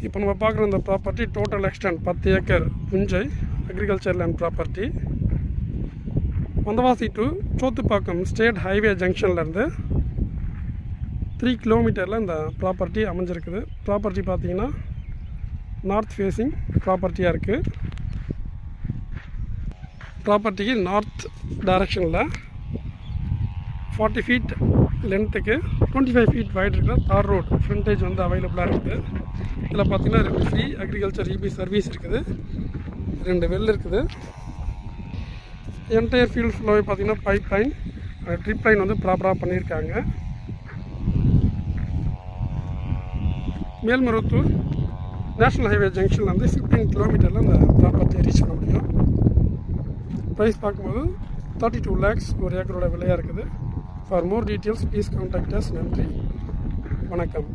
இப்போ நம்ம பார்க்குற இந்த ப்ராப்பர்ட்டி டோட்டல் எக்ஸ்டென்ட் 10 ஏக்கர் புஞ்சை agriculture land property. Vandavasi to Sothupakkam state highway ஜங்ஷன்லேருந்து 3 கிலோமீட்டரில் இந்த ப்ராப்பர்ட்டி அமைஞ்சிருக்குது. ப்ராப்பர்ட்டி பார்த்தீங்கன்னா நார்த் ஃபேஸிங் ப்ராப்பர்ட்டியாக இருக்குது. ப்ராப்பர்ட்டிக்கு நார்த் டைரக்ஷனில் 40 ஃபீட் லென்த்துக்கு 25 ஃபீட் வைட் இருக்கிற தார் ரோடு ஃப்ரண்டேஜ் வந்து அவைலபிளாக இருக்குது. இதில் பார்த்தீங்கன்னா 2 ஃப்ரீ அக்ரிகல்ச்சர் இபி சர்வீஸ் இருக்குது, 2 வெல் இருக்குது. என்டையர் ஃபீல்ட் ஃபுல்லாகவே பார்த்தீங்கன்னா பைப் லைன் ட்ரிப் லைன் வந்து ப்ராப்பராக பண்ணியிருக்காங்க. மேல்மருவத்தூர் நேஷ்னல் ஹைவே ஜங்ஷனில் வந்து 15 கிலோமீட்டரில் அந்த ப்ராப்பர்ட்டியை ரீச் பண்ண முடியும். ப்ரைஸ் பார்க்கும்போது 32 lakhs ஒரு ஏக்கரோட விலையாக இருக்குது. For more details please contact as. நன்றி, வணக்கம்.